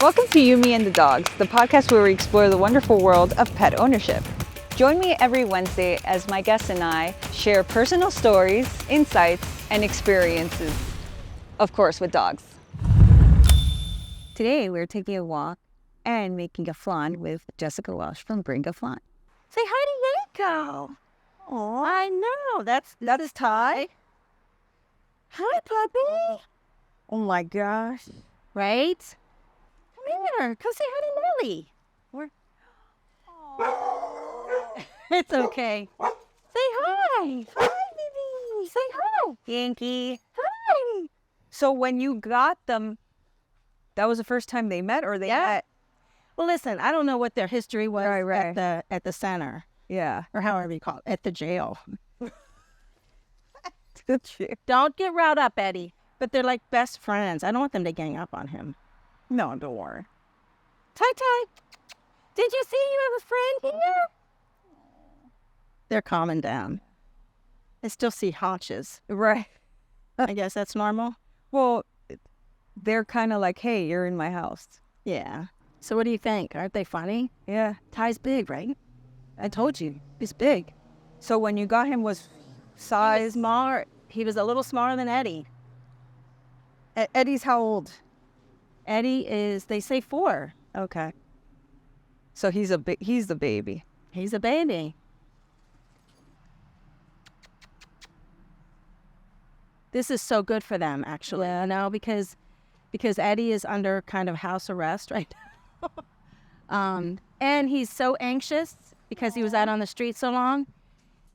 Welcome to You, Me, and the Dogs, the podcast where we explore the wonderful world of pet ownership. Join me every Wednesday as my guests and I share personal stories, insights, and experiences, of course, with dogs. Today, we're taking a walk and making a flan with Jessica Welsh from Gringa Flan. Say hi to Yanko. Oh, I know. That is Ty. Hi, puppy. oh my gosh. Right? Come here. Come say hi to Nelly. It's okay. Say hi. Hi, baby. Say hi. Yankee. Hi. So when you got them, that was the first time they met, or they met? Well, listen, I don't know what their history was Right. at the center, Yeah. or however you call it, at the jail. Good shit. Don't get riled up, Eddie. But they're like best friends. I don't want them to gang up on him. No, don't worry. Ty, did you see you have a friend here? They're calming down. I still see haunches. Right. I guess that's normal. Well, they're kind of like, hey, you're in my house. Yeah. So what do you think? Aren't they funny? Yeah. Ty's big, right? I told you. He's big. So when you got him, was size? Smaller. He was a little smaller than Eddie. Eddie's how old? Eddie is, they say 4. Okay. So he's the baby. He's a baby. This is so good for them, actually, you know, because Eddie is under kind of house arrest right now. And he's so anxious because he was out on the street so long.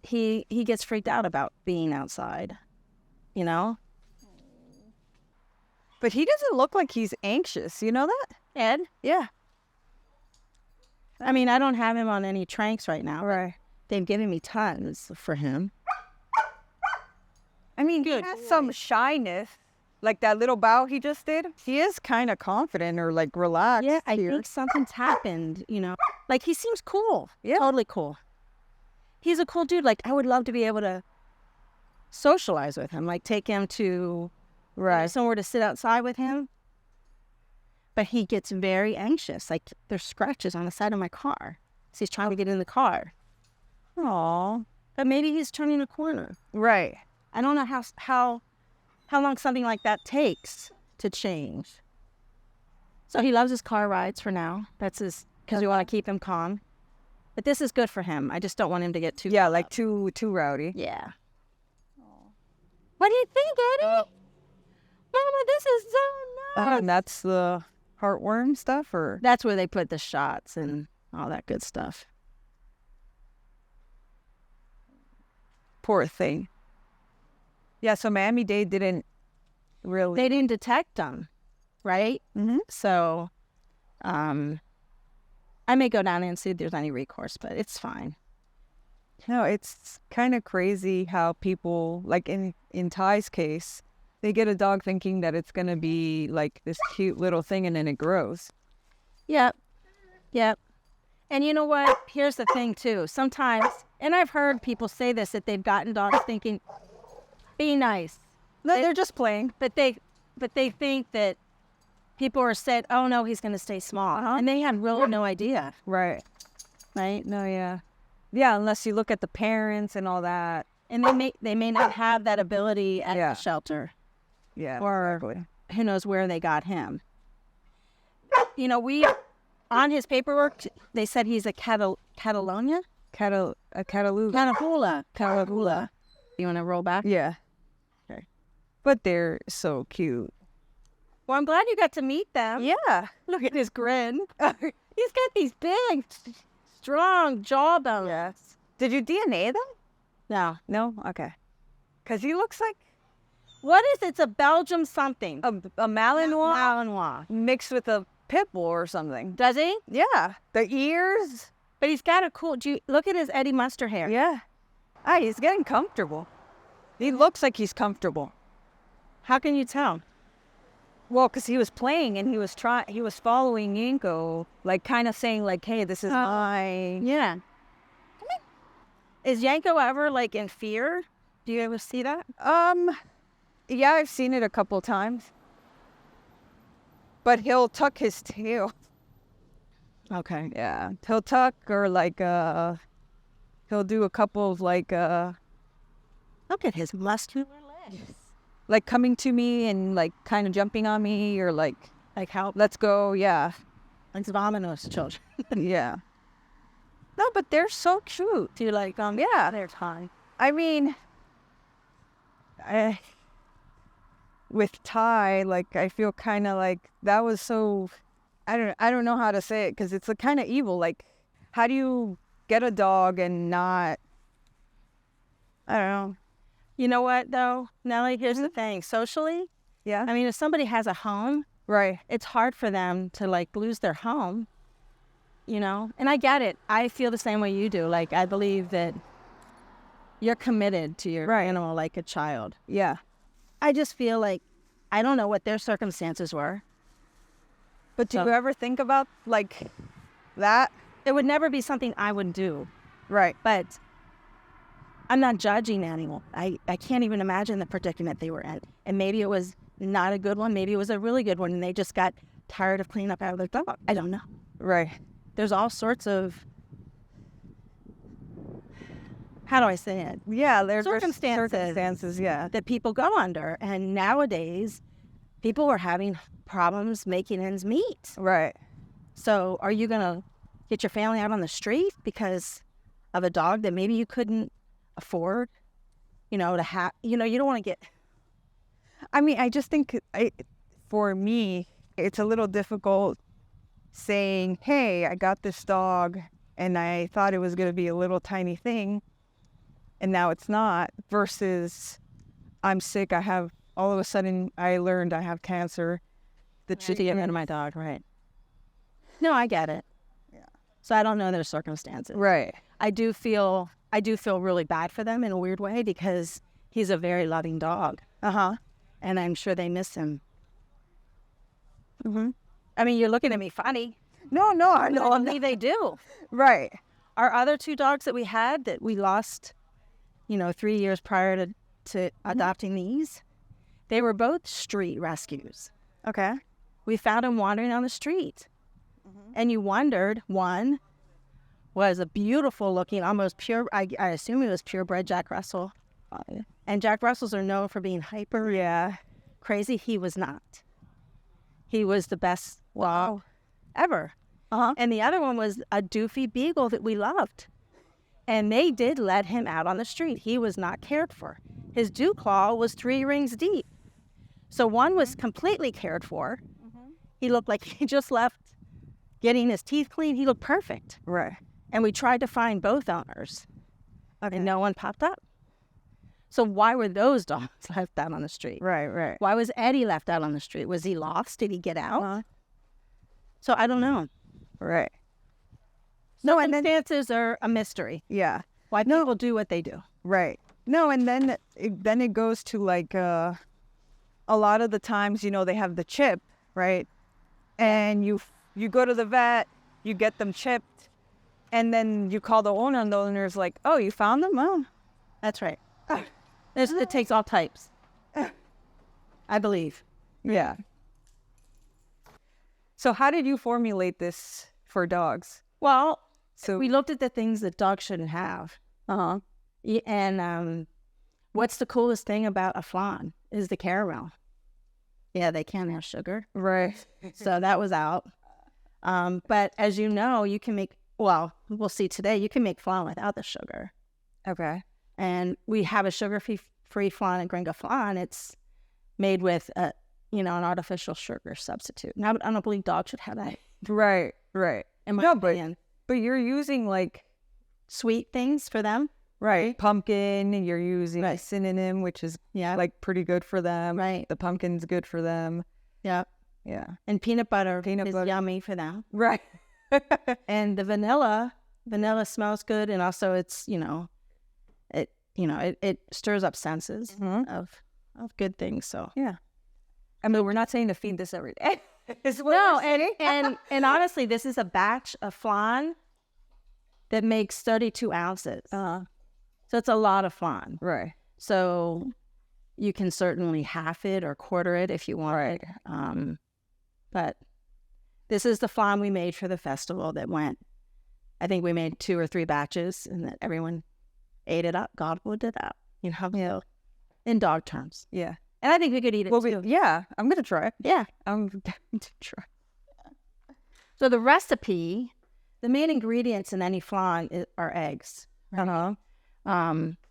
He gets freaked out about being outside, you know? But he doesn't look like he's anxious. You know that? Ed? Yeah. I mean, I don't have him on any tranks right now. Right. They've given me tons for him. I mean, he has some shyness. Like that little bow he just did. He is kind of confident or like relaxed. Yeah, I here. think something's happened, you know? Like, he seems cool. Yeah. Totally cool. He's a cool dude. Like, I would love to be able to socialize with him. Like, take him to somewhere to sit outside with him. But he gets very anxious. Like, there's scratches on the side of my car. So he's trying to get in the car. Aw. But maybe he's turning a corner. Right. I don't know how long something like that takes to change. So he loves his car rides for now. That's because we want to keep him calm. But this is good for him. I just don't want him to get too like too rowdy. Yeah. What do you think, Eddie? Mama, this is so nice. And that's the heartworm stuff, or? That's where they put the shots and all that good stuff. Poor thing. Yeah, so Miami-Dade didn't really... They didn't detect them, right? Mm-hmm. So, I may go down and see if there's any recourse, but it's fine. No, it's kind of crazy how people, like in Ty's case, they get a dog thinking that it's going to be like this cute little thing and then it grows. Yep. And you know what? Here's the thing, too. Sometimes, and I've heard people say this, that they've gotten dogs thinking, be nice. No, they're just playing. But they think that people are said, oh, no, he's going to stay small. Uh-huh. And they have really no idea. Right. Right? No, yeah. Yeah, unless you look at the parents and all that. And they may not have that ability at the shelter. Yeah, or exactly. Who knows where they got him. You know, on his paperwork, they said he's a Catalonia? Cataluga. Catahula. You want to roll back? Yeah. Okay. But they're so cute. Well, I'm glad you got to meet them. Yeah. Look at his grin. He's got these big, strong jawbones. Yes. Did you DNA them? No. No? Okay. Because he looks like... What is it? It's a Belgium something. A Malinois? Malinois. Mixed with a pit bull or something. Does he? Yeah. The ears. But he's got a cool... Look at his Eddie Muster hair. Yeah. He's getting comfortable. He looks like he's comfortable. How can you tell? Well, because he was playing and he was following Yanko, like kind of saying like, hey, this is mine. Yeah. Is Yanko ever like in fear? Do you ever see that? Yeah, I've seen it a couple times. but he'll tuck his tail. Okay. Yeah, he'll tuck, or like he'll do a couple of like Look at his muscular legs. like coming to me and like kind of jumping on me, or like how let's go. Yeah. like ominous children. Yeah. No, but they're so cute. Do you like Yeah. they're fine. I mean, with Ty, like I feel kind of like that was so. I don't know how to say it, because it's kind of evil. Like, how do you get a dog and not? I don't know. You know what though, Nellie? Here's the thing. Socially, Yeah. I mean, if somebody has a home, Right. it's hard for them to like lose their home. You know, and I get it. I feel the same way you do. Like, I believe that you're committed to your animal like a child. Yeah. I just feel like I don't know what their circumstances were. But do you ever think about like that? It would never be something I would do. Right. But I'm not judging anyone. I can't even imagine the predicament they were in. And maybe it was not a good one. Maybe it was a really good one, and they just got tired of cleaning up out of their dog. I don't know. Right. There's all sorts of, how do I say it? Yeah, there's Circumstances. Yeah. That people go under. And nowadays, people are having problems making ends meet. Right. So are you going to get your family out on the street because of a dog that maybe you couldn't afford, to have? You don't want to get... I mean, I just think for me, it's a little difficult saying, hey, I got this dog and I thought it was going to be a little tiny thing and now it's not, versus I'm sick. All of a sudden I learned I have cancer. To get rid of my dog, right? No, I get it. Yeah. So I don't know their circumstances. Right. I do feel really bad for them in a weird way, because he's a very loving dog. Uh-huh. And I'm sure they miss him. Mm-hmm. I mean, you're looking at me funny. No, I know. I believe they do. Right. Our other two dogs that we had that we lost, 3 years prior to adopting these, they were both street rescues. Okay. We found them wandering on the street. Mm-hmm. And you wondered, one was a beautiful looking, almost pure, I assume it was purebred Jack Russell. And Jack Russells are known for being hyper crazy. He was not. He was the best dog ever. Uh-huh. And the other one was a doofy beagle that we loved. And they did let him out on the street. He was not cared for. His dew claw was 3 rings deep. So one was completely cared for. Mm-hmm. He looked like he just left getting his teeth cleaned. He looked perfect. Right. And we tried to find both owners. Okay. And no one popped up. So why were those dogs left out on the street? Right. Why was Eddie left out on the street? Was he lost? Did he get out? Uh-huh. So I don't know. Right. No, circumstances are a mystery. Yeah. Why people do what they do. Right. No, and then it goes to like a lot of the times, they have the chip, right? And you go to the vet, you get them chipped, and then you call the owner, and the owner's like, oh, you found them? Oh. That's right. It takes all types, I believe. Yeah. So how did you formulate this for dogs? Well, so we looked at the things that dogs shouldn't have. Uh-huh. And what's the coolest thing about a flan is the caramel. Yeah, they can't have sugar. Right. So that was out. But as you know, you can make, we'll see today, you can make flan without the sugar. Okay. And we have a sugar-free flan at Gringa Flan. It's made with, an artificial sugar substitute. Now, I don't believe dogs should have that. Right. In my opinion. But you're using like sweet things for them. Right. Pumpkin, and you're using right. synonym, which is like pretty good for them. Right. The pumpkin's good for them. Yeah. Yeah. And peanut butter is yummy for them. Right. And the vanilla smells good, and also it's, it stirs up senses of good things. So yeah. I mean, we're not saying to feed this every day. No, and honestly, this is a batch of flan that makes 32 ounces. Uh-huh. So it's a lot of flan. Right. So you can certainly half it or quarter it if you want. Right. But this is the flan we made for the festival that went. I think we made 2 or 3 batches, and that everyone ate it up, gobbled it up. Yeah. In dog terms. Yeah. And I think we could eat it too. Yeah, I'm going to try it. Yeah. I'm going to try. So the recipe, the main ingredients in any flan are eggs. Right?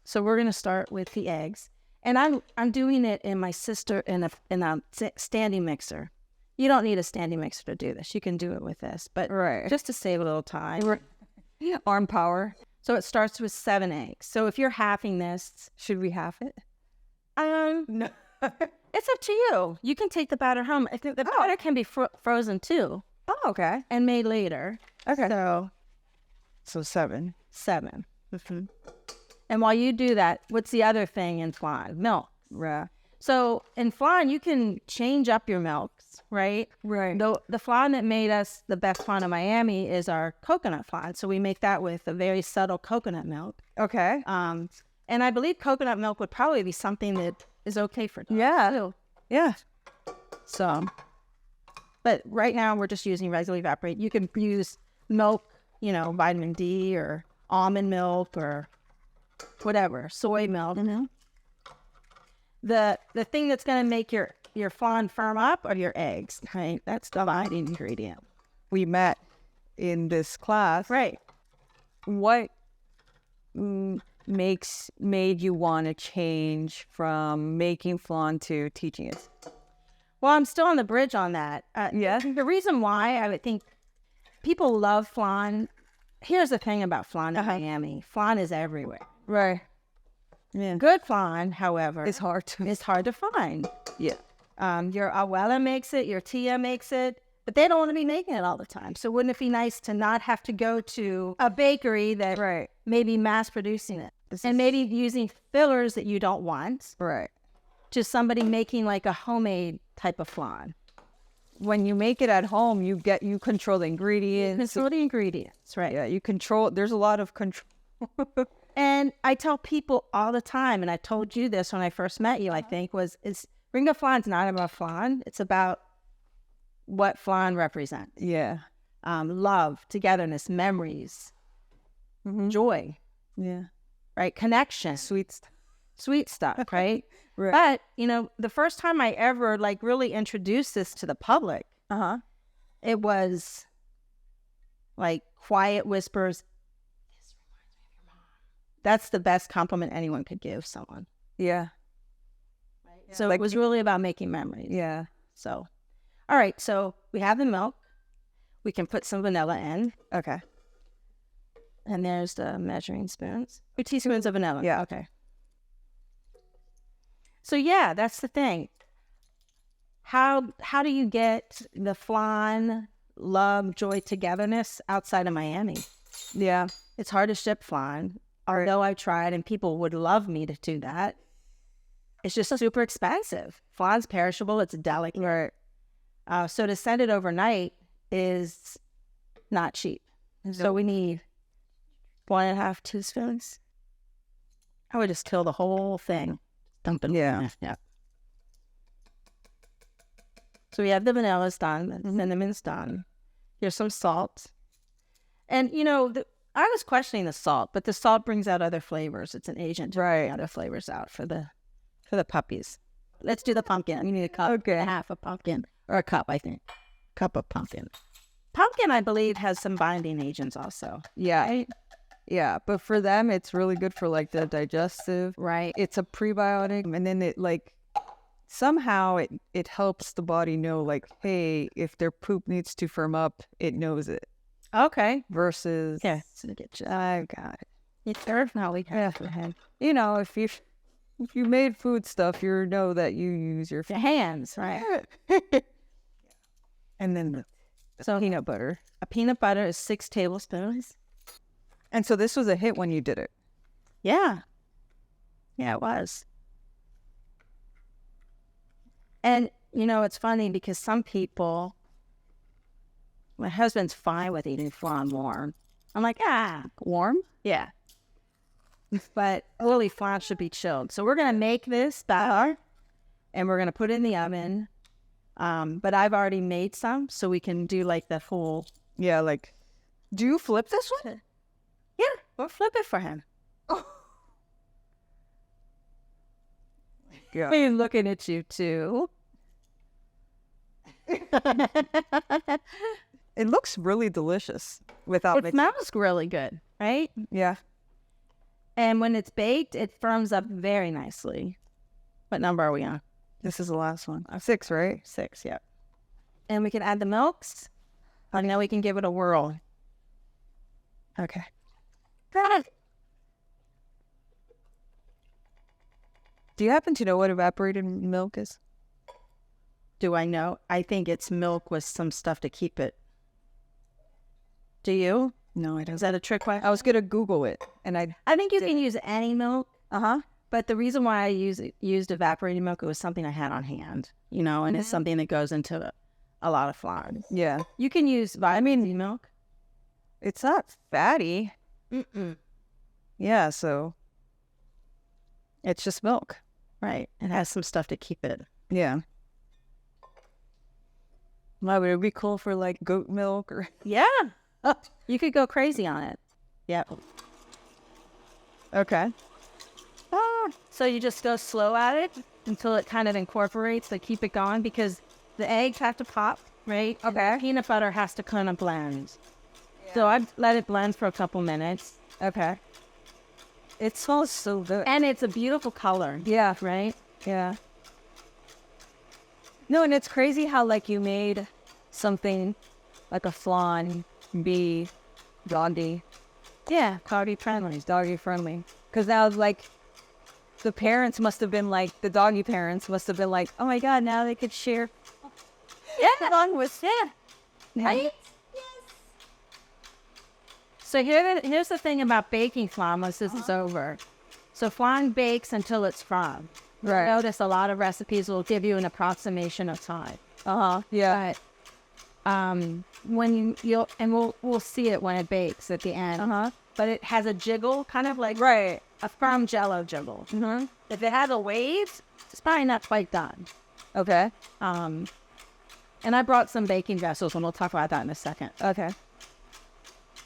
So we're going to start with the eggs. And I'm doing it in my sister in a standing mixer. You don't need a standing mixer to do this. You can do it with this. But just to save a little time. Arm power. So it starts with 7 eggs. So if you're halving this. Should we half it? No. It's up to you. You can take the batter home. I think the batter can be frozen too. Oh, okay. And made later. Okay. So 7. 7. Mm-hmm. And while you do that, what's the other thing in flan? Milk. Right. So in flan, you can change up your milks, right? Right. The flan that made us the best flan in Miami is our coconut flan. So we make that with a very subtle coconut milk. Okay. And I believe coconut milk would probably be something that is okay for dogs. Yeah. Too. Yeah. So, but right now we're just using regular evaporate. You can use milk, vitamin D or almond milk or whatever, soy milk. Mm-hmm. The thing that's going to make your flan firm up are your eggs, right? That's the binding ingredient. We met in this class. Right. What made you want to change from making flan to teaching it? Well, I'm still on the bridge on that. Yeah. The reason why I would think people love flan. Here's the thing about flan in Miami. Flan is everywhere. Right. Yeah. Good flan, however, It's hard to find. Yeah. Your abuela makes it, your tia makes it, but they don't want to be making it all the time. So wouldn't it be nice to not have to go to a bakery that may be mass producing it and maybe using fillers that you don't want? Right. To somebody making like a homemade type of flan. When you make it at home, you control the ingredients. Right. Yeah, you control. There's a lot of control. And I tell people all the time, and I told you this when I first met you, I think, Gringa Flan's not about flan. It's about what flan represents. Yeah. Love, togetherness, memories, joy. Yeah. Right? Connection. Sweet stuff, right? Right. But, the first time I ever really introduced this to the public, it was like quiet whispers. This reminds me of your mom. That's the best compliment anyone could give someone. Yeah. Right? Yeah. So it was really about making memories. Yeah. So, all right. So we have the milk. We can put some vanilla in. Okay. And there's the measuring spoons. 2 teaspoons of vanilla. Yeah. Okay. So yeah, that's the thing. How do you get the flan, love, joy, togetherness outside of Miami? Yeah. It's hard to ship flan, although I've tried and people would love me to do that. It's just super expensive. Flan's perishable. It's delicate. Right. So to send it overnight is not cheap. So we need 1.5 teaspoons. I would just kill the whole thing. Dump it. Yeah. So we have the vanilla's done, the cinnamon's done. Here's some salt. And, I was questioning the salt, but the salt brings out other flavors. It's an agent to bring other flavors out for the puppies. Let's do the pumpkin. You need a cup. Okay. Half a pumpkin. Or a cup, I think. Cup of pumpkin. Pumpkin, I believe, has some binding agents also. Yeah. Right? Yeah, but for them, it's really good for the digestive. Right. It's a prebiotic, and then it somehow it helps the body know hey, if their poop needs to firm up, it knows it. Okay. Versus I got it. It's served now. We have if you made food stuff, you know that you use your hands, right? And then peanut butter. A peanut butter is 6 tablespoons. And so this was a hit when you did it. Yeah. Yeah, it was. And, it's funny because some people, my husband's fine with eating flan warm. I'm like, warm? Yeah. But really, flan should be chilled. So we're going to make this batter, and we're going to put it in the oven But I've already made some, so we can do like the whole. Yeah, like, do you flip this one? Yeah, we'll flip it for him. Oh. Yeah. He's looking at you too. It looks really delicious without It smells really good, right? Yeah. And when it's baked, it firms up very nicely. What number are we on? This is the last one. 6, right? 6, yeah. And we can add the milks. And now we can give it a whirl. Okay. Do you happen to know what evaporated milk is? Do I know? I think it's milk with some stuff to keep it. Do you? No, I don't. Is that a trick question? I was gonna Google it, and I think you can use any milk. But the reason why I used evaporated milk, it was something I had on hand, you know, and it's something that goes into a lot of flowers. Yeah. You can use vitamin D milk. It's not fatty. Mm-mm. Yeah, so it's just milk. Right. It has some stuff to keep it. Yeah. Why would it be cool for like goat milk or? Yeah. You could go crazy on it. Yep. Okay. So you just go slow at it until it kind of incorporates to keep it going, because the eggs have to pop, right? Okay. And the peanut butter has to kind of blend. Yeah. So I've let it blend for a couple minutes. Okay. It smells so good. And it's a beautiful color. Yeah. Right? Yeah. No, and it's crazy how like you made something like a flan be doggy. Yeah, doggy friendly. Doggy friendly. Because now like the parents must have been like, the doggy parents must have been like, oh my God, now they could share. Yeah. Along with, Right? Yes. So here's the thing about baking flan once this is over. So flan bakes until it's firm. Right. Notice a lot of recipes will give you an approximation of time. Yeah. But when we'll see it when it bakes at the end. But it has a jiggle, kind of like Right. a firm Jello jiggle. If it has a wave, it's probably not quite done. Okay. And I brought some baking vessels, and we'll talk about that in a second. Okay.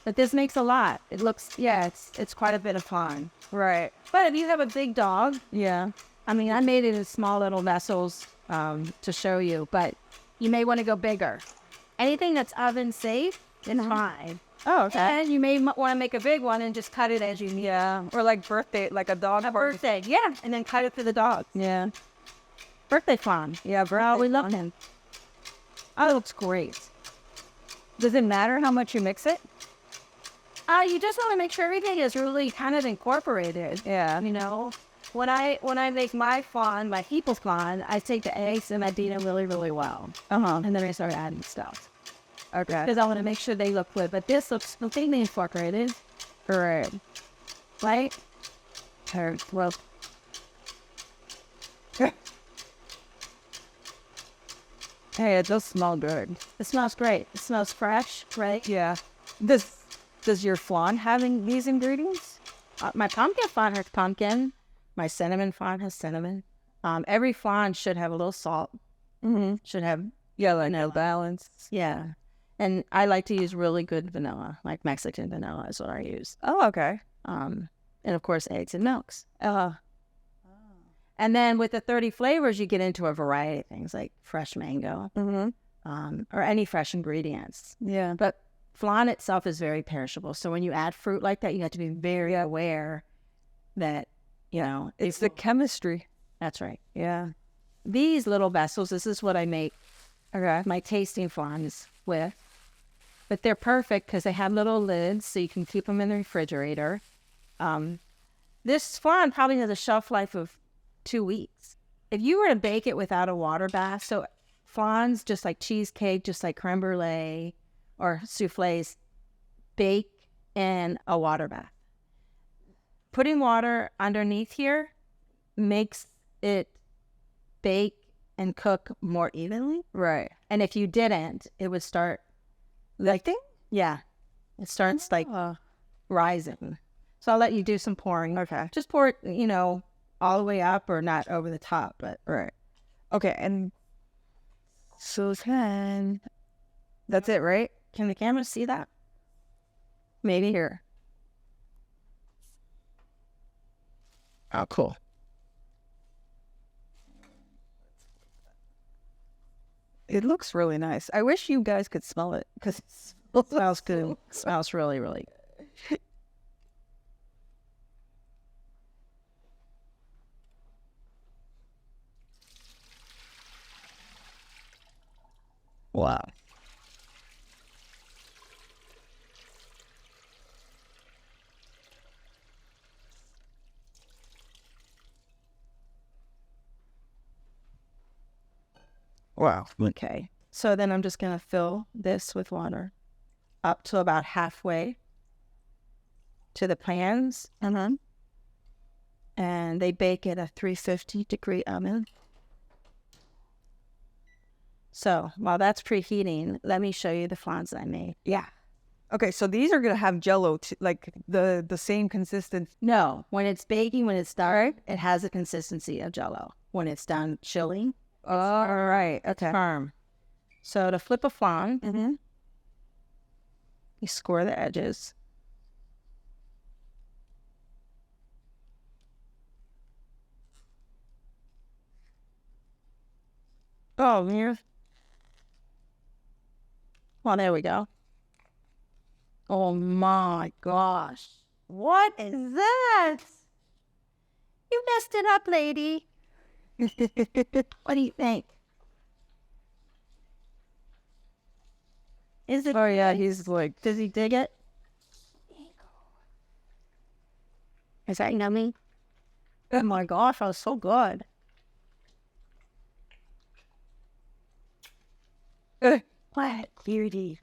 But this makes a lot. It looks, it's quite a bit of fun. Right. But if you have a big dog, Yeah. I mean, I made it in small little vessels to show you, but you may want to go bigger. Anything that's oven safe is fine. Oh, okay. And you may want to make a big one and just cut it as you need. Yeah. Or like birthday, like a dog Birthday, yeah. And then cut it for the dog. Yeah. Birthday flan. Yeah, birthday. Oh, we love him. Oh, it looks great. Does it matter how much you mix it? You just want to make sure everything is really kind of incorporated. Yeah. You know, when I make my flan, my people's flan, I take the eggs and I beat them really, really well. And then I start adding stuff. Okay. Because I want to make sure they look good. But this looks completely incorporated. Right. Right? Well. Hey, it does smell good. It smells great. It smells fresh, right? Yeah. Does your flan having these ingredients? My pumpkin flan has pumpkin. My cinnamon flan has cinnamon. Every flan should have a little salt. Should have Like balance. Yeah. And I like to use really good vanilla, like Mexican vanilla is what I use. Oh, okay. And of course, eggs and milks. And then with the 30 flavors, you get into a variety of things like fresh mango or any fresh ingredients. Yeah. But flan itself is very perishable. So when you add fruit like that, you have to be very aware that, It's the chemistry. That's right. Yeah. These little vessels, this is what I make Okay. my tasting flans with. But they're perfect because they have little lids so you can keep them in the refrigerator. This flan probably has a shelf life of 2 weeks. If you were to bake it without a water bath, so flans, just like cheesecake, just like creme brulee or souffles, bake in a water bath. Putting water underneath here makes it bake and cook more evenly. Right. And if you didn't, it would start Lifting? Yeah. It starts like rising. So I'll let you do some pouring. Okay. Just pour it, all the way up or not over the top, but Right. Okay. And Suzanne. That's it, right? Can the camera see that? Maybe here. Oh, cool. It looks really nice. I wish you guys could smell it because It smells good. It smells really, really good. Wow. Wow. Okay. So then I'm just going to fill this with water up to about halfway to the pans. And they bake at a 350-degree oven. So while that's preheating, let me show you the flans that I made. Yeah. Okay, so these are gonna have Jello, like the same consistency. No, when it's baking, when it's dark, it has the consistency of Jello. When it's done chilling, All right. Okay. firm. So to flip a flan, you score the edges. Oh, here. Well, there we go. Oh my gosh. What is that? You messed it up, lady. What do you think? Is it? Oh yeah, he's like. Does he dig it? Is that yummy? Oh my gosh, that was so good. What beauty.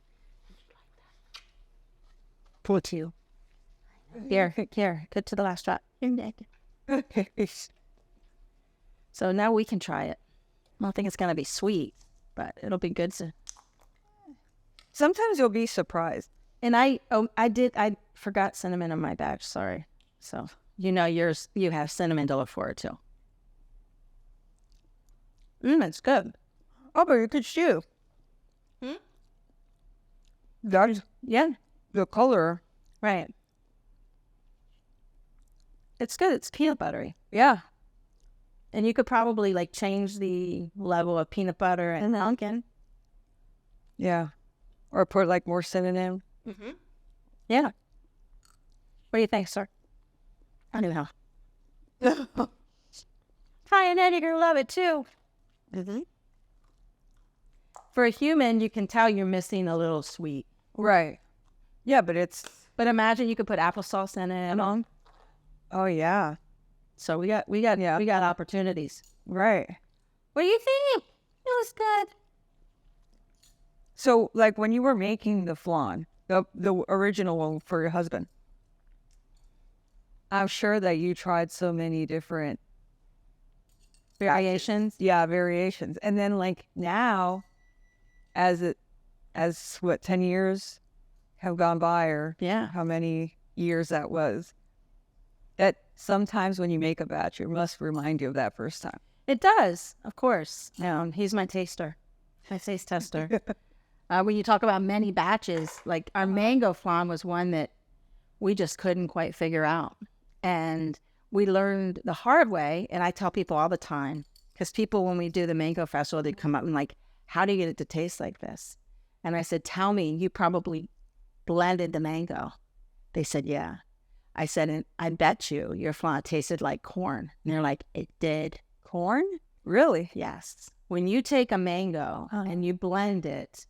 Put you. Here, get to the last drop. So now we can try it. I don't think it's gonna be sweet, but it'll be good to. Sometimes you'll be surprised. And I forgot cinnamon in my batch. Sorry. So yours, you have cinnamon to look forward to. It's good. Oh, but you could chew. That's the color. Right. It's good. It's peanut buttery. Yeah. And you could probably like change the level of peanut butter and pumpkin. Yeah. Or put like more cinnamon. Yeah. What do you think, sir? I don't know. Hi, and Eddie, you're gonna love it too. For a human, you can tell you're missing a little sweet. Right. Yeah, but it's. But imagine you could put applesauce in it. Oh yeah. So we got opportunities. Right. What do you think? It was good. So, like when you were making the flan, the original one for your husband, I'm sure that you tried so many different Variations. Yeah, variations. And then like now, as 10 years have gone by, or how many years that was, that sometimes when you make a batch, it must remind you of that first time. It does, of course. He's my taster, my taste tester. When you talk about many batches, like our mango flan was one that we just couldn't quite figure out. And we learned the hard way. And I tell people all the time, because people, when we do the mango festival, they come up and like, how do you get it to taste like this? And I said, tell me, you probably blended the mango. They said, yeah. I said, and I bet you your flan tasted like corn. And they're like, it did. Corn? Really? Yes. When you take a mango and you blend it,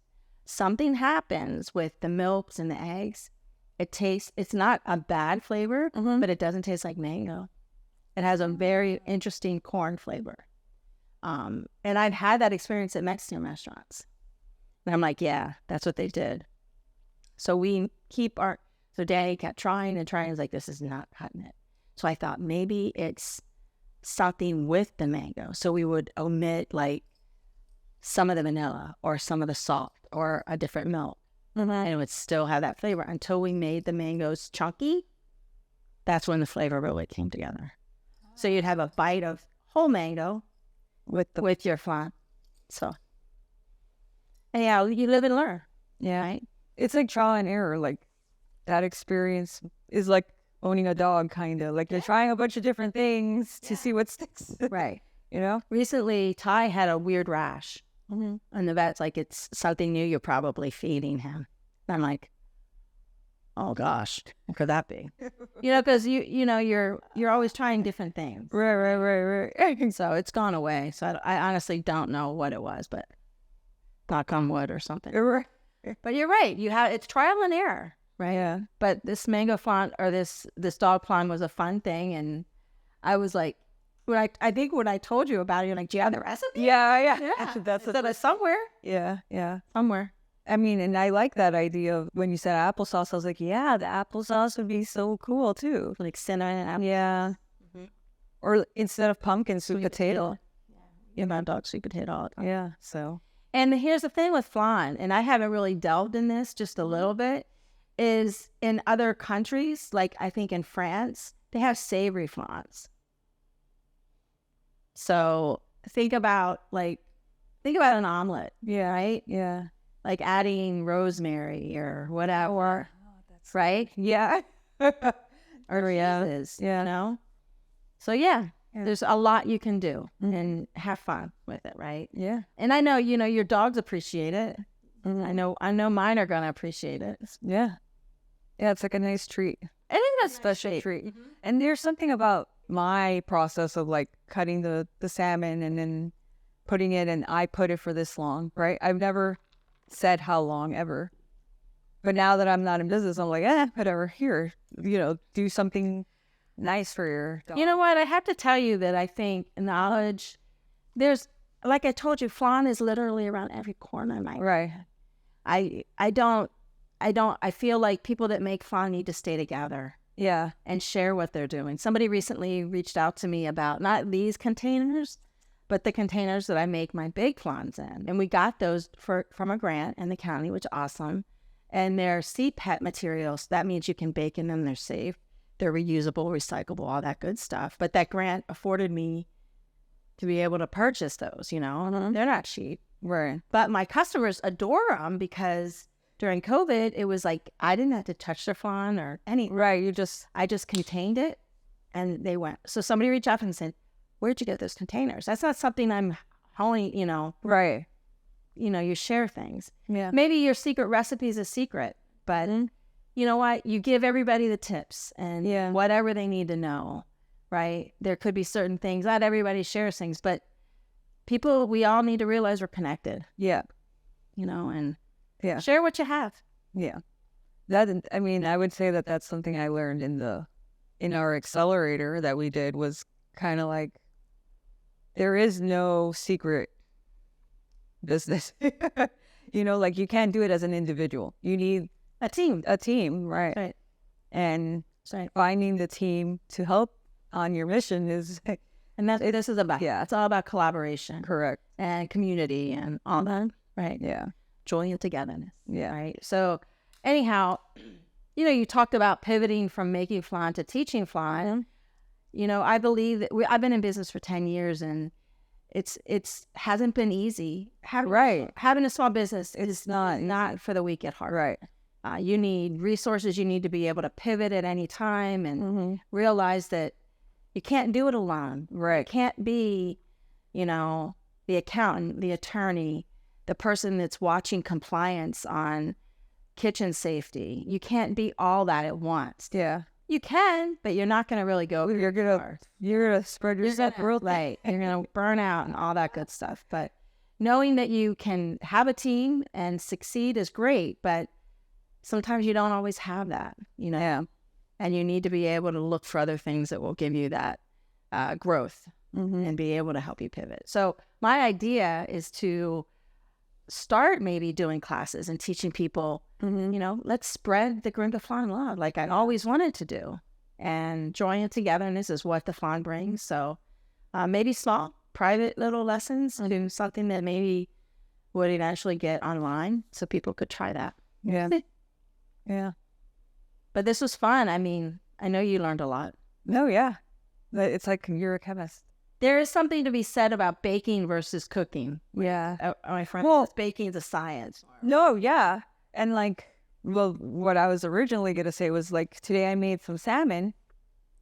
something happens with the milks and the eggs. It's not a bad flavor, but it doesn't taste like mango. It has a very interesting corn flavor. And I've had that experience at Mexican restaurants. And I'm like, yeah, that's what they did. So so Daddy kept trying and trying. He's like, this is not cutting it. So I thought maybe it's something with the mango. So we would omit like some of the vanilla or some of the salt or a different milk. And it would still have that flavor until we made the mangoes chunky. That's when the flavor really came together. So you'd have a bite of whole mango with your flan. So And yeah, you live and learn. Yeah. Right. It's like trial and error. Like that experience is like owning a dog, kind of. Like you're trying a bunch of different things to see what sticks. Right. You know? Recently, Ty had a weird rash. Mm-hmm. And the vet's like, it's something new. You're probably feeding him. And I'm like, oh gosh, what could that be? Because you're always trying different things. Right. So it's gone away. So I honestly don't know what it was, but knock on wood or something. Right. But you're right. It's trial and error, right? Yeah. But this mango flan or this dog flan was a fun thing, and I was like, I think when I told you about it, you're like, do you have the recipe? Yeah. That's somewhere. Yeah. Somewhere. I mean, and I like that idea of when you said applesauce. I was like, yeah, the applesauce would be so cool too. Like cinnamon and apple. Yeah. Mm-hmm. Or instead of pumpkin, sweet potato. Yeah, my dog sweet potato all the time. Yeah. So. And here's the thing with flan, and I haven't really delved in this just a little bit, is in other countries, like I think in France, they have savory flans. So think about an omelet. Yeah. Right? Yeah. Like adding rosemary or whatever. That's right? Yeah. Or cheeses, So yeah, there's a lot you can do and have fun with it, right? Yeah. And I know, your dogs appreciate it. Mm-hmm. I know mine are gonna appreciate it. Yeah. Yeah, it's like a nice treat. I think that's Special treat. And there's something about my process of like cutting the salmon and then putting it, and I put it for this long, right? I've never said how long ever. But now that I'm not in business, I'm like, whatever, here, do something nice for your dog. You know what? I have to tell you that I think knowledge, like I told you, flan is literally around every corner of my life. Right. I feel like people that make flan need to stay together. Yeah. And share what they're doing. Somebody recently reached out to me about not these containers, but the containers that I make my big flans in. And we got those from a grant in the county, which is awesome. And they're CPET materials. That means you can bake in them. They're safe. They're reusable, recyclable, all that good stuff. But that grant afforded me to be able to purchase those, They're not cheap. Right. But my customers adore them because during COVID, it was like I didn't have to touch their flan or anything. Right. I just contained it and they went. So somebody reached out and said, where'd you get those containers? That's not something I'm only, Right. You share things. Yeah. Maybe your secret recipe is a secret, but you know what? You give everybody the tips and whatever they need to know, right? There could be certain things. Not everybody shares things, but we all need to realize we're connected. Yeah. And yeah, share what you have. Yeah. I would say that that's something I learned in our accelerator that we did, was kind of like, there is no secret business. Like you can't do it as an individual. You need a team, right? And finding the team to help on your mission is, and this is about, it's all about collaboration. Correct. And community and all that, right? Yeah. Joy and togetherness. Yeah. Right. So anyhow, you talked about pivoting from making flan to teaching flan. I believe that I've been in business for 10 years and it's hasn't been easy. Having a small business is not for the weak at heart. Right. You need resources. You need to be able to pivot at any time and realize that you can't do it alone. Right. You can't be, the accountant, the attorney, the person that's watching compliance on kitchen safety. You can't be all that at once. Yeah. You can, but you're not going to really go. You're gonna spread yourself real right. You're going to burn out and all that good stuff. But knowing that you can have a team and succeed is great, but sometimes you don't always have that, Yeah. And you need to be able to look for other things that will give you that growth and be able to help you pivot. So my idea is to start maybe doing classes and teaching people, let's spread the Gringa Flan love like I always wanted to do. And joy and togetherness is what the flan brings. So maybe small, private little lessons to something that maybe would eventually get online so people could try that. Yeah. Yeah. But this was fun. I mean, I know you learned a lot. No, yeah. It's like you're a chemist. There is something to be said about baking versus cooking. Yeah. My friend says baking is a science. No, yeah. And like, well, what I was originally going to say was like, today I made some salmon.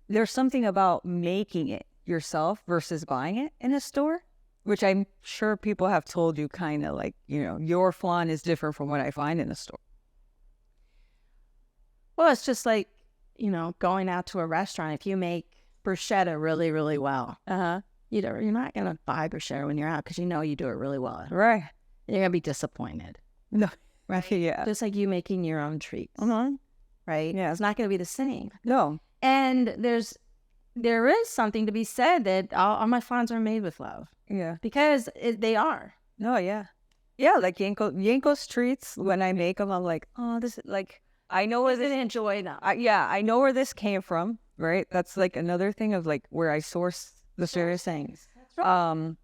There's something about making it yourself versus buying it in a store, which I'm sure people have told you kind of like, you know, your flan is different from what I find in the store. Well, it's just like, you know, going out to a restaurant. If you make bruschetta really, really well, you're not going to buy bruschetta when you're out because you know you do it really well. Right. You're going to be disappointed. No. Right? Yeah. Just like you making your own treats. Right? Yeah. It's not going to be the same. No. And there is something to be said that all my flans are made with love. Yeah. Because they are. No, yeah. Yeah, like Yanko's treats, when I make them, I'm like, oh, this is like, I know where this, enjoy them. I know where this came from, right? That's like another thing of like where I source the various things. That's right.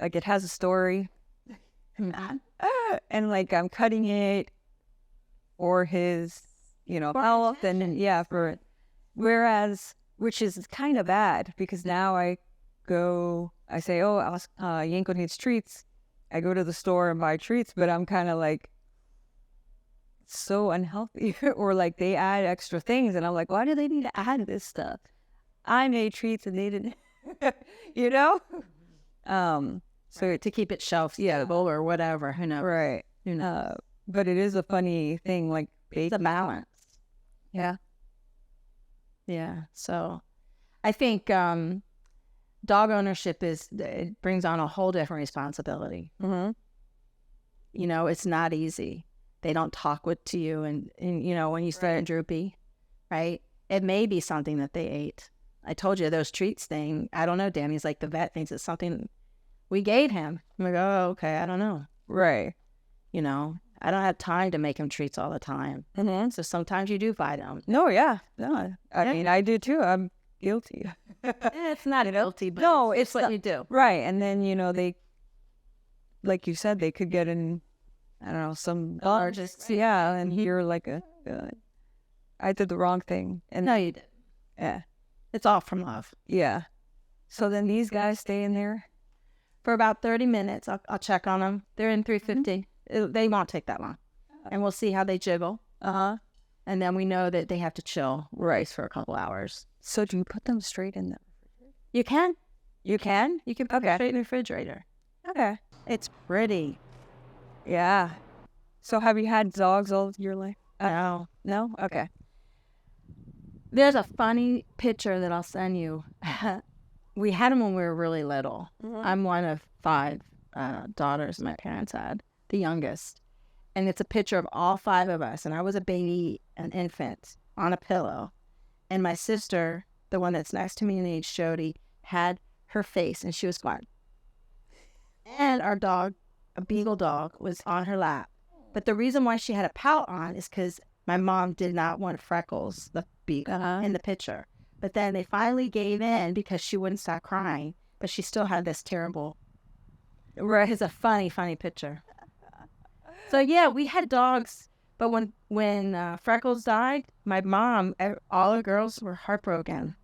Like it has a story. And like I'm cutting it for his, you know, health and yeah, for it. Whereas, which is kind of bad because now I say, oh, Yanko needs treats. I go to the store and buy treats, but I'm kind of like so unhealthy or like they add extra things. And I'm like, why do they need to add this stuff? I made treats and they didn't, you know? So to keep it shelf stable or whatever, who knows? Right. Who knows? But it is a funny thing, like it's a balance. Yeah. Yeah. So I think dog ownership it brings on a whole different responsibility. Mm-hmm. You know, it's not easy. They don't talk to you and you know, when you start droopy, right? It may be something that they ate. I told you those treats thing. I don't know. Danny's like, the vet thinks it's something we gave him. I'm like, oh, okay. I don't know. Right. You know, I don't have time to make him treats all the time. Mm-hmm. So sometimes you do buy them. No, yeah. No, I mean, I do too. I'm guilty. It's not guilty, but no, it's what you do. Right. And then, you know, they, like you said, they could get in, I don't know, some largest. Yeah. And you're like, I did the wrong thing. And no, you did. Yeah. It's all from love. Yeah. So then these guys stay in there for about 30 minutes. I'll check on them. They're in 350. Mm-hmm. They won't take that long. And we'll see how they jiggle. And then we know that they have to chill for a couple hours. So do you put them straight in the refrigerator? You can. You can? You can put them straight in the refrigerator. Okay. It's pretty. Yeah. So have you had dogs all your life? No. No? Okay. There's a funny picture that I'll send you. We had them when we were really little. Mm-hmm. I'm one of 5 daughters my parents had, the youngest. And it's a picture of all 5 of us. And I was a baby, an infant, on a pillow. And my sister, the one that's next to me in age, Jody, had her face and she was fine. And our dog, a beagle dog, was on her lap. But the reason why she had a pout on is because my mom did not want Freckles, the beagle, in the picture. But then they finally gave in because she wouldn't stop crying. But she still had this terrible... It's a funny, funny picture. So yeah, we had dogs. But when Freckles died, my mom, all the girls were heartbroken.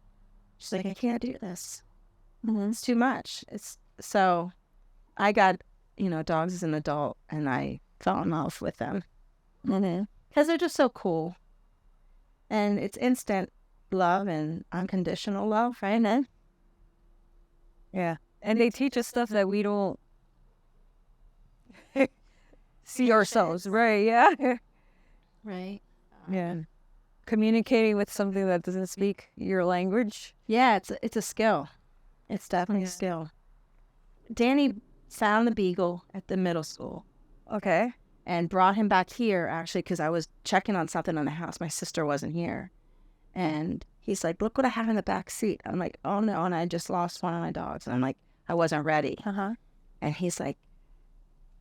She's like, I can't do this. Mm-hmm. It's too much. So I got, dogs as an adult, and I fell in love with them. Mm-hmm. Because they're just so cool. And it's instant love and unconditional love, right? Yeah. And they teach us stuff that we don't see ourselves, right? Yeah. Right. Yeah. Communicating with something that doesn't speak your language. Yeah, it's a skill. It's definitely a skill. Danny found the beagle at the middle school. Okay. And brought him back here, actually, because I was checking on something in the house. My sister wasn't here. And he's like, look what I have in the back seat. I'm like, oh, no. And I just lost one of my dogs. And I'm like, I wasn't ready. And he's like,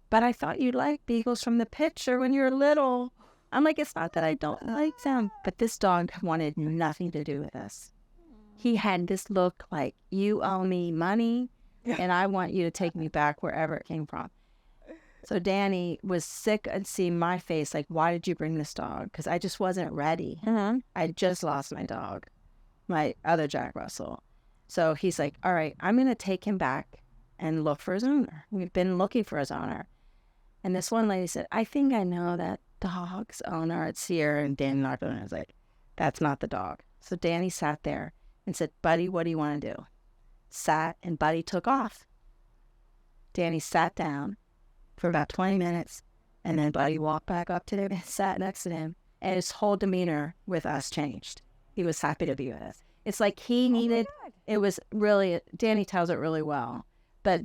but I thought you liked beagles from the picture when you were little. I'm like, it's not that I don't like them. But this dog wanted nothing to do with us. He had this look like, you owe me money, and I want you to take me back wherever it came from. So Danny was sick and seeing my face, like, why did you bring this dog? Because I just wasn't ready. I just lost my dog, my other Jack Russell. So he's like, all right, I'm going to take him back and look for his owner. We've been looking for his owner. And this one lady said, I think I know that dog's owner. It's here. And Danny knocked on it. I was like, that's not the dog. So Danny sat there and said, Buddy, what do you want to do? Sat, and Buddy took off. Danny sat down for about 20 minutes, and then Buddy walked back up to him and sat next to him, and his whole demeanor with us changed. He was happy to be with us. It's like he needed, it was really, Danny tells it really well, but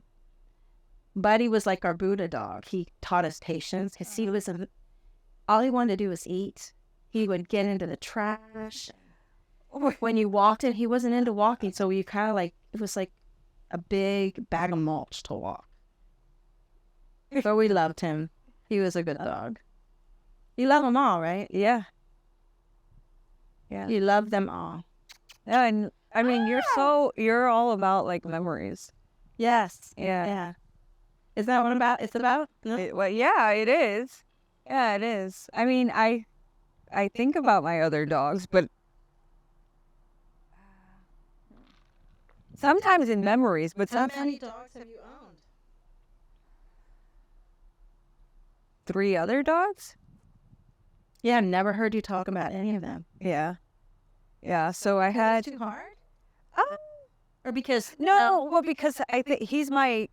Buddy was like our Buddha dog. He taught us patience. All he wanted to do was eat. He would get into the trash. When you walked in, he wasn't into walking, so you kind of like, it was like a big bag of mulch to walk. But we loved him. He was a good dog. You love them all, right? Yeah. Yeah. You love them all. Yeah, and I mean, you're all about like memories. Yes. Yeah. Yeah. Is that what it's about? No? Well, yeah, it is. Yeah, it is. I mean, I think about my other dogs, but sometimes in memories, but How sometimes many dogs have you owned? 3 other dogs? Yeah, I've never heard you talk about any of them. Yeah. Yeah, so I had Too hard? um, Or because no, well, because I think he's my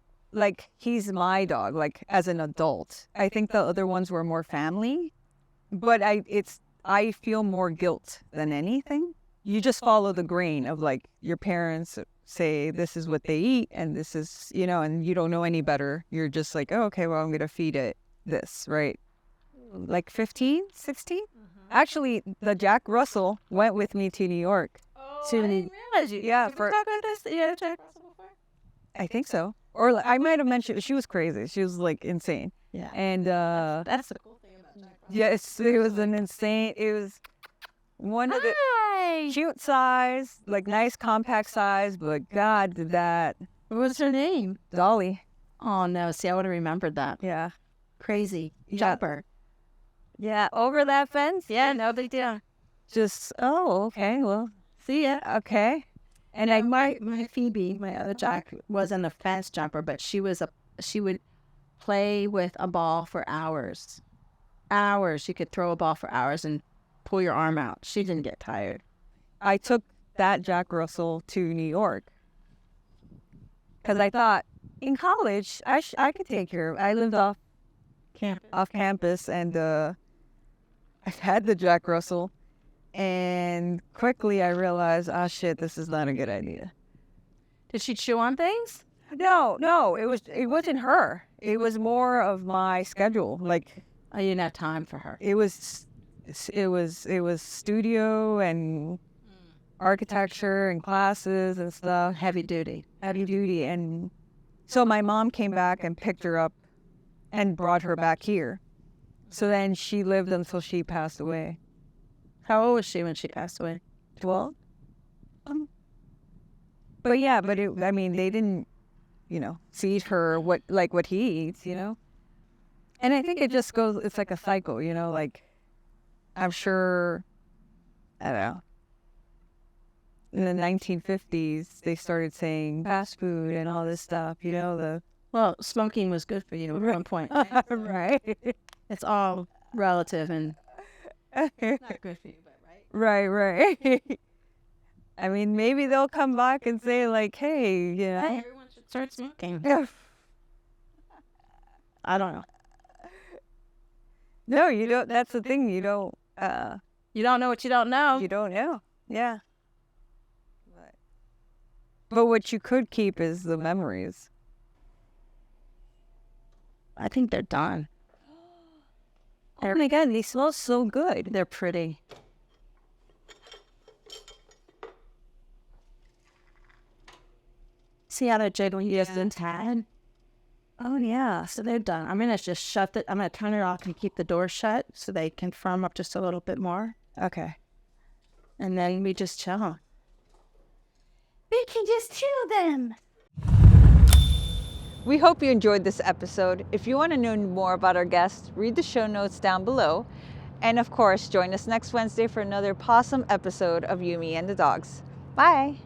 dog, like as an adult. I think the other ones were more family, but I feel more guilt than anything. You just follow the grain of like your parents say this is what they eat and this is, and you don't know any better. You're just like, oh, okay, well, I'm going to feed it this, right? Like 15, 16? Actually, the Jack Russell went with me to New York. Oh, I didn't realize you. Yeah, Did we talk about this? Yeah, Jack Russell before? I think so. Or I might have mentioned, she was crazy. She was like insane. Yeah. And That's the cool thing about Jack Russell. yes, it was one of the cute size, like nice compact size, but God, did that. What was her name? Dolly. Oh, no. See, I would have remembered that. Yeah. Crazy. Yeah. Jumper. Yeah, over that fence? Yeah, no big deal. Just, oh, okay, well, See ya. okay. And My Phoebe, my other Jack, wasn't a fence jumper, but she would play with a ball for hours. Hours. She could throw a ball for hours and pull your arm out. She didn't get tired. I took that Jack Russell to New York because I thought in college I could take her. I lived off campus and I had the Jack Russell, and quickly I realized, oh shit, this is not a good idea. Did she chew on things? No, it wasn't her. It was more of my schedule. Like Oh, you didn't have time for her. it was studio and architecture and classes and stuff, Heavy duty. heavy duty. And so my mom came back and picked her up and brought her back here. So then she lived until she passed away. How old was she when she passed away? 12? But yeah, they didn't, feed her what he eats, And I think it just goes, it's like a cycle, like I'm sure, I don't know, in the 1950s, they started saying fast food and all this stuff, Well, smoking was good for you at one point. Right? right. It's all relative and not good for you, but right? Right. I mean, maybe they'll come back and say like, hey, Hey, everyone should start smoking. yeah. I don't know. No, you don't. That's the thing. You don't. You don't know what you don't know. You don't know. Yeah. But what you could keep is the memories. I think they're done. Oh my God, they smell so good. They're pretty. See how they're jiggling just in tad? Oh yeah. So they're done. I'm going to just I'm going to turn it off and keep the door shut so they can firm up just a little bit more. Okay. And then we just chill. We can just chill them. We hope you enjoyed this episode. If you want to know more about our guests, read the show notes down below. And of course, join us next Wednesday for another possum episode of You, Me, and the Dogs. Bye.